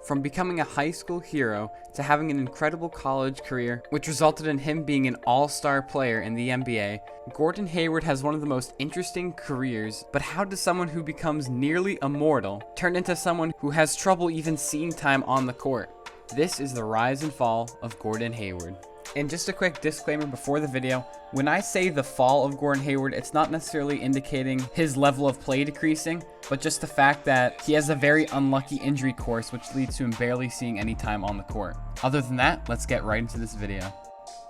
From becoming a high school hero to having an incredible college career, which resulted in him being an all-star player in the NBA, Gordon Hayward has one of the most interesting careers. But how does someone who becomes nearly immortal turn into someone who has trouble even seeing time on the court? This is the rise and fall of Gordon Hayward. And just a quick disclaimer before the video, when I say the fall of Gordon Hayward, it's not necessarily indicating his level of play decreasing, but just the fact that he has a very unlucky injury course which leads to him barely seeing any time on the court. Other than that, let's get right into this video.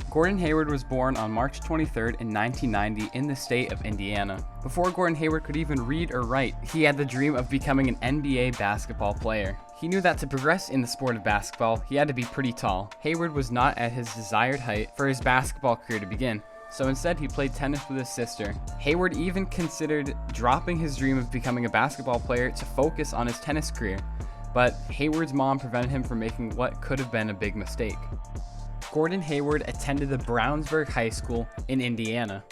Gordon Hayward was born on March 23rd in 1990 in the state of Indiana. Before Gordon Hayward could even read or write, he had the dream of becoming an NBA basketball player. He knew that to progress in the sport of basketball, he had to be pretty tall. Hayward was not at his desired height for his basketball career to begin, so instead he played tennis with his sister. Hayward even considered dropping his dream of becoming a basketball player to focus on his tennis career, but Hayward's mom prevented him from making what could have been a big mistake. Gordon Hayward attended the Brownsburg High School in Indiana.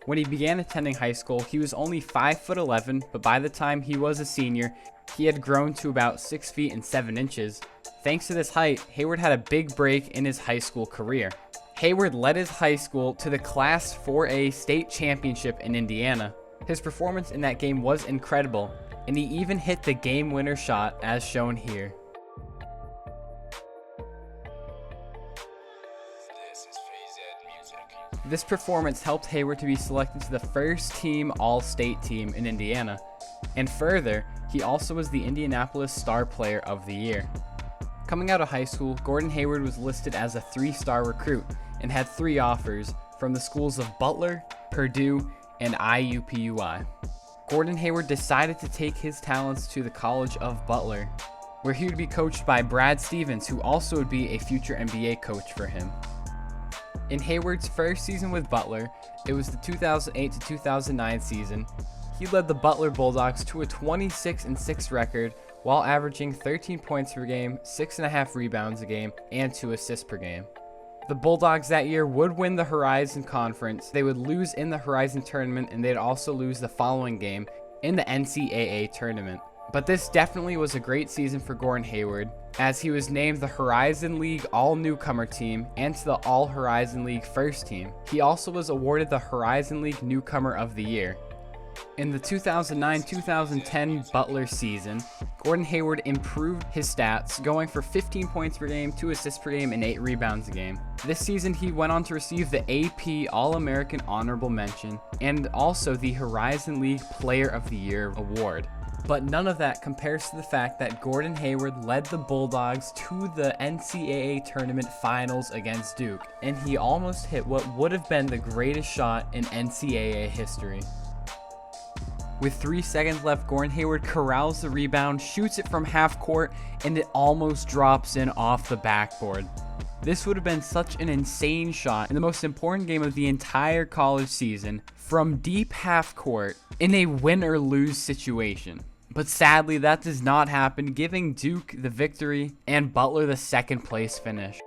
When he began attending high school, he was only 5'11", but by the time he was a senior, he had grown to about 6 feet and 7 inches. Thanks to this height, Hayward had a big break in his high school career. Hayward led his high school to the Class 4A state championship in Indiana. His performance in that game was incredible, and he even hit the game winner shot as shown here. This performance helped Hayward to be selected to the first team All-State team in Indiana, and further, he also was the Indianapolis Star Player of the Year. Coming out of high school, Gordon Hayward was listed as a 3-star recruit and had 3 offers from the schools of Butler, Purdue, and IUPUI. Gordon Hayward decided to take his talents to the College of Butler, where he would be coached by Brad Stevens, who also would be a future NBA coach for him. In Hayward's first season with Butler, it was the 2008 to 2009 season. He led the Butler Bulldogs to a 26-6 record while averaging 13 points per game, 6.5 rebounds a game, and 2 assists per game. The Bulldogs that year would win the Horizon Conference. They would lose in the Horizon Tournament, and they'd also lose the following game in the NCAA Tournament. But this definitely was a great season for Gordon Hayward, as he was named the Horizon League All-Newcomer Team and to the All-Horizon League First Team. He also was awarded the Horizon League Newcomer of the Year. In the 2009-2010 Butler season, Gordon Hayward improved his stats, going for 15 points per game, 2 assists per game, and 8 rebounds a game. This season, he went on to receive the AP All-American Honorable Mention and also the Horizon League Player of the Year award. But none of that compares to the fact that Gordon Hayward led the Bulldogs to the NCAA Tournament Finals against Duke, and he almost hit what would have been the greatest shot in NCAA history. With 3 seconds left, Gordon Hayward corrals the rebound, shoots it from half court, and it almost drops in off the backboard. This would have been such an insane shot in the most important game of the entire college season from deep half court in a win or lose situation. But sadly, that does not happen, giving Duke the victory and Butler the second place finish.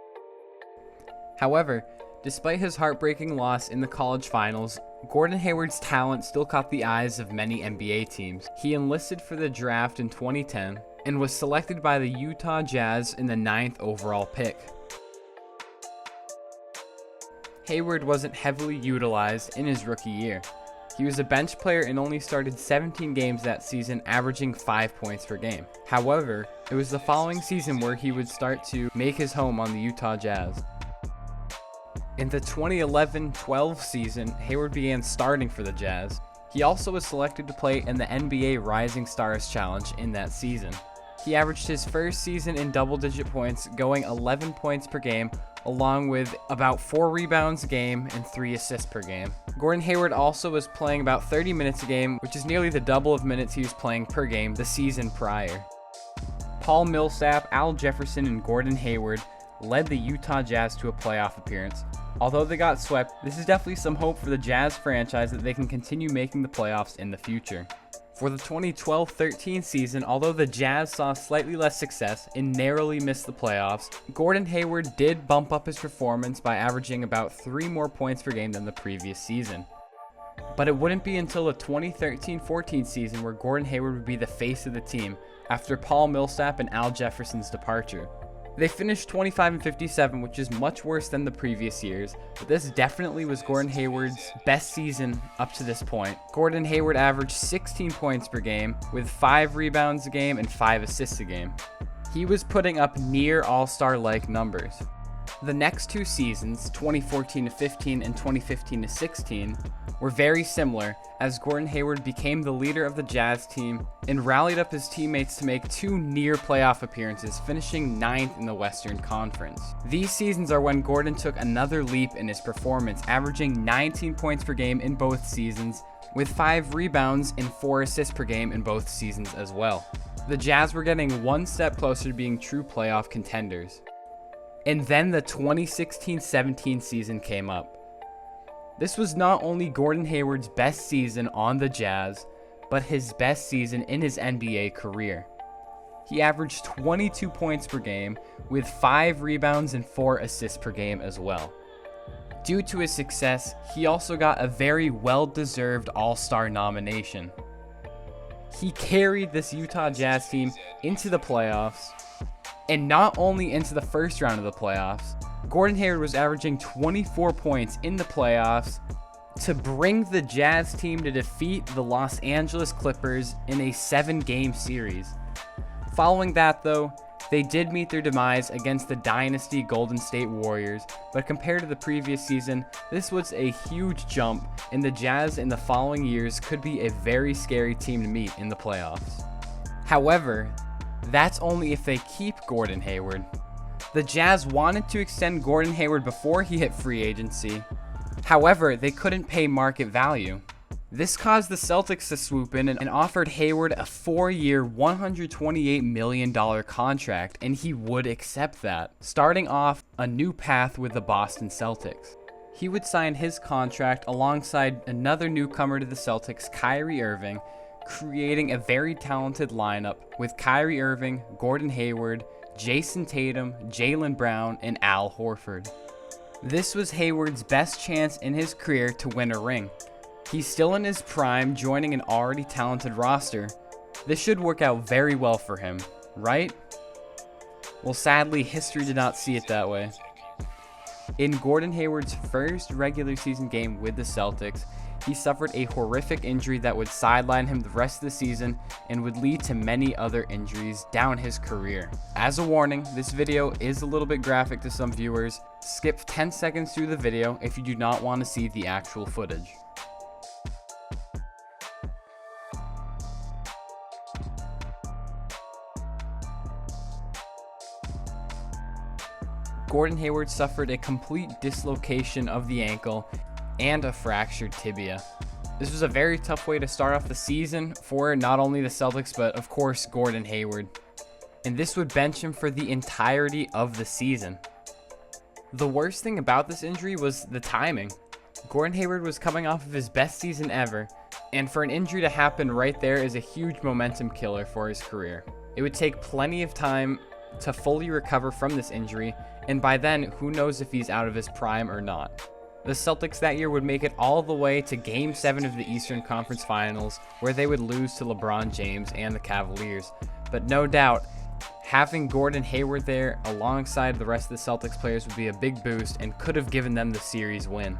However, despite his heartbreaking loss in the college finals, Gordon Hayward's talent still caught the eyes of many NBA teams. He enlisted for the draft in 2010 and was selected by the Utah Jazz in the 9th overall pick. Hayward wasn't heavily utilized in his rookie year. He was a bench player and only started 17 games that season, averaging 5 points per game. However, it was the following season where he would start to make his home on the Utah Jazz. In the 2011-12 season, Hayward began starting for the Jazz. He also was selected to play in the NBA Rising Stars Challenge in that season. He averaged his first season in double-digit points, going 11 points per game, along with about 4 rebounds a game and 3 assists per game. Gordon Hayward also was playing about 30 minutes a game, which is nearly the double of minutes he was playing per game the season prior. Paul Millsap, Al Jefferson, and Gordon Hayward led the Utah Jazz to a playoff appearance. Although they got swept, this is definitely some hope for the Jazz franchise that they can continue making the playoffs in the future. For the 2012-13 season, although the Jazz saw slightly less success and narrowly missed the playoffs, Gordon Hayward did bump up his performance by averaging about 3 more points per game than the previous season. But it wouldn't be until the 2013-14 season where Gordon Hayward would be the face of the team, after Paul Millsap and Al Jefferson's departure. They finished 25-57, which is much worse than the previous years, but this definitely was Gordon Hayward's best season up to this point. Gordon Hayward averaged 16 points per game, with 5 rebounds a game and 5 assists a game. He was putting up near all-star-like numbers. The next 2 seasons, 2014-15 and 2015-16, were very similar, as Gordon Hayward became the leader of the Jazz team and rallied up his teammates to make 2 near playoff appearances, finishing 9th in the Western Conference. These seasons are when Gordon took another leap in his performance, averaging 19 points per game in both seasons, with 5 rebounds and 4 assists per game in both seasons as well. The Jazz were getting one step closer to being true playoff contenders. And then the 2016-17 season came up. This was not only Gordon Hayward's best season on the Jazz, but his best season in his NBA career. He averaged 22 points per game, with 5 rebounds and 4 assists per game as well. Due to his success, he also got a very well-deserved All-Star nomination. He carried this Utah Jazz team into the playoffs, and not only into the first round of the playoffs, Gordon Hayward was averaging 24 points in the playoffs to bring the Jazz team to defeat the Los Angeles Clippers in a 7-game series. Following that though, they did meet their demise against the dynasty Golden State Warriors, but compared to the previous season, this was a huge jump, and the Jazz in the following years could be a very scary team to meet in the playoffs. However, that's only if they keep Gordon Hayward. The Jazz wanted to extend Gordon Hayward before he hit free agency. However, they couldn't pay market value. This caused the Celtics to swoop in and offered Hayward a 4-year, $128 million contract, and he would accept that, starting off a new path with the Boston Celtics. He would sign his contract alongside another newcomer to the Celtics, Kyrie Irving, creating a very talented lineup with Kyrie Irving, Gordon Hayward, Jason Tatum, Jaylen Brown, and Al Horford. This was Hayward's best chance in his career to win a ring. He's still in his prime, joining an already talented roster. This should work out very well for him, right? Well, sadly, history did not see it that way. In Gordon Hayward's first regular season game with the Celtics, he suffered a horrific injury that would sideline him the rest of the season and would lead to many other injuries down his career. As a warning, this video is a little bit graphic to some viewers. Skip 10 seconds through the video if you do not want to see the actual footage. Gordon Hayward suffered a complete dislocation of the ankle and a fractured tibia. This was a very tough way to start off the season for not only the Celtics, but of course Gordon Hayward. And this would bench him for the entirety of the season. The worst thing about this injury was the timing. Gordon Hayward was coming off of his best season ever, and for an injury to happen right there is a huge momentum killer for his career. It would take plenty of time to fully recover from this injury, and by then, who knows if he's out of his prime or not. The Celtics that year would make it all the way to Game 7 of the Eastern Conference Finals, where they would lose to LeBron James and the Cavaliers. But no doubt, having Gordon Hayward there alongside the rest of the Celtics players would be a big boost and could have given them the series win.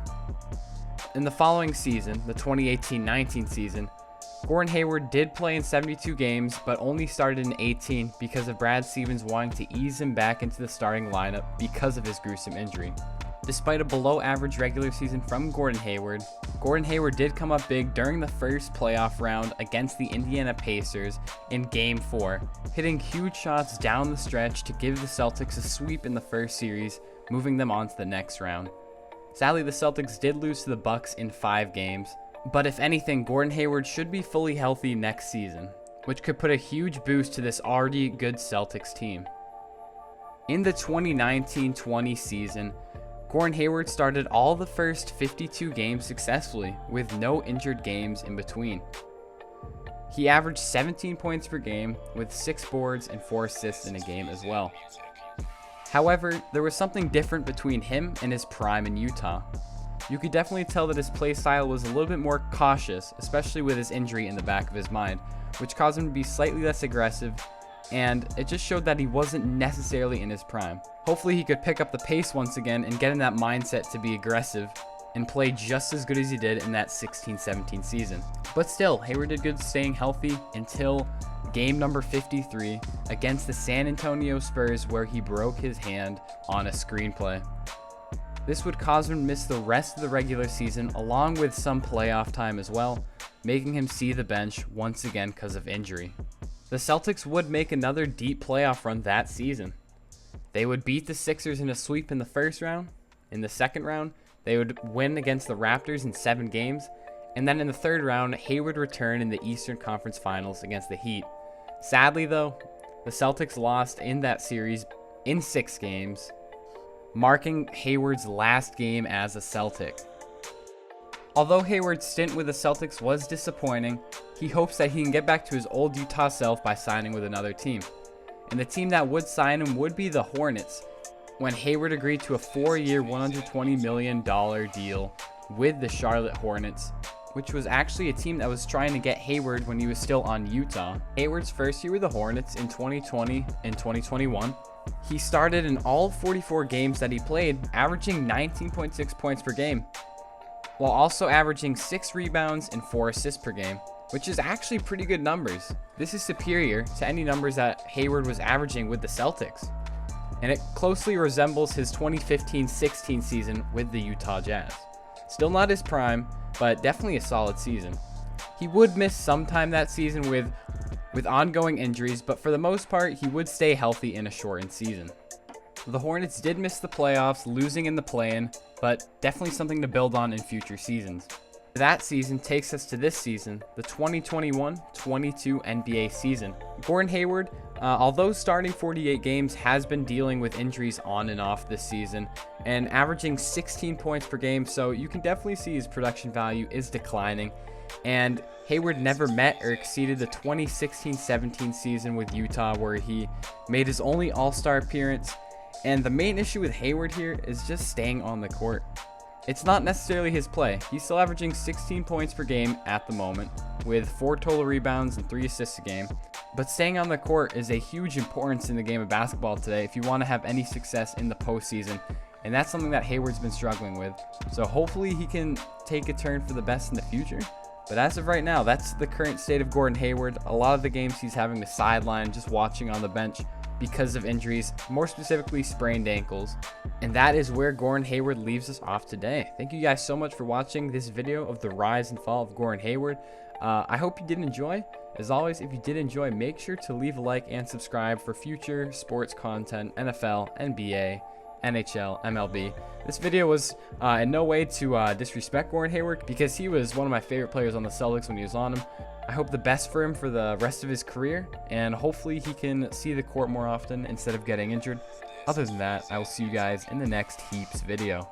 In the following season, the 2018-19 season, Gordon Hayward did play in 72 games, but only started in 18 because of Brad Stevens wanting to ease him back into the starting lineup because of his gruesome injury. Despite a below-average regular season from Gordon Hayward did come up big during the first playoff round against the Indiana Pacers in Game 4, hitting huge shots down the stretch to give the Celtics a sweep in the first series, moving them on to the next round. Sadly, the Celtics did lose to the Bucks in 5 games, but if anything, Gordon Hayward should be fully healthy next season, which could put a huge boost to this already good Celtics team. In the 2019-20 season, Gordon Hayward started all the first 52 games successfully, with no injured games in between. He averaged 17 points per game, with 6 boards and 4 assists in a game as well. However, there was something different between him and his prime in Utah. You could definitely tell that his play style was a little bit more cautious, especially with his injury in the back of his mind, which caused him to be slightly less aggressive, and it just showed that he wasn't necessarily in his prime. Hopefully he could pick up the pace once again and get in that mindset to be aggressive and play just as good as he did in that 16-17 season. But still, Hayward did good staying healthy until game number 53 against the San Antonio Spurs, where he broke his hand on a screenplay. This would cause him to miss the rest of the regular season along with some playoff time as well, making him see the bench once again because of injury. The Celtics would make another deep playoff run that season. They would beat the Sixers in a sweep in the first round. In the second round, they would win against the Raptors in 7 games. And then in the third round, Hayward returned in the Eastern Conference Finals against the Heat. Sadly though, the Celtics lost in that series in 6 games, marking Hayward's last game as a Celtic. Although Hayward's stint with the Celtics was disappointing, he hopes that he can get back to his old Utah self by signing with another team. And the team that would sign him would be the Hornets, when Hayward agreed to a 4-year, $120 million deal with the Charlotte Hornets, which was actually a team that was trying to get Hayward when he was still on Utah. Hayward's first year with the Hornets in 2020 and 2021, he started in all 44 games that he played, averaging 19.6 points per game, while also averaging 6 rebounds and 4 assists per game, which is actually pretty good numbers. This is superior to any numbers that Hayward was averaging with the Celtics, and it closely resembles his 2015-16 season with the Utah Jazz. Still not his prime, but definitely a solid season. He would miss some time that season with ongoing injuries, but for the most part, he would stay healthy in a shortened season. The Hornets did miss the playoffs, losing in the play-in, but definitely something to build on in future seasons. That season takes us to this season, the 2021-22 NBA season. Gordon Hayward, although starting 48 games, has been dealing with injuries on and off this season and averaging 16 points per game, so you can definitely see his production value is declining. And Hayward never met or exceeded the 2016-17 season with Utah, where he made his only All-Star appearance. And the main issue with Hayward here is just staying on the court. It's not necessarily his play. He's still averaging 16 points per game at the moment, with 4 total rebounds and 3 assists a game. But staying on the court is a huge importance in the game of basketball today if you want to have any success in the postseason. And that's something that Hayward's been struggling with. So hopefully he can take a turn for the best in the future. But as of right now, that's the current state of Gordon Hayward. A lot of the games he's having to sideline, just watching on the bench because of injuries, more specifically sprained ankles. And that is where Gordon Hayward leaves us off today. Thank you guys so much for watching this video of the rise and fall of Gordon Hayward. I hope you did enjoy. As always, if you did enjoy, make sure to leave a like and subscribe for future sports content, NFL, NBA, NHL, MLB. This video was in no way to disrespect Gordon Hayward, because he was one of my favorite players on the Celtics when he was on them. I hope the best for him for the rest of his career, and hopefully he can see the court more often instead of getting injured. Other than that, I will see you guys in the next Heaps video.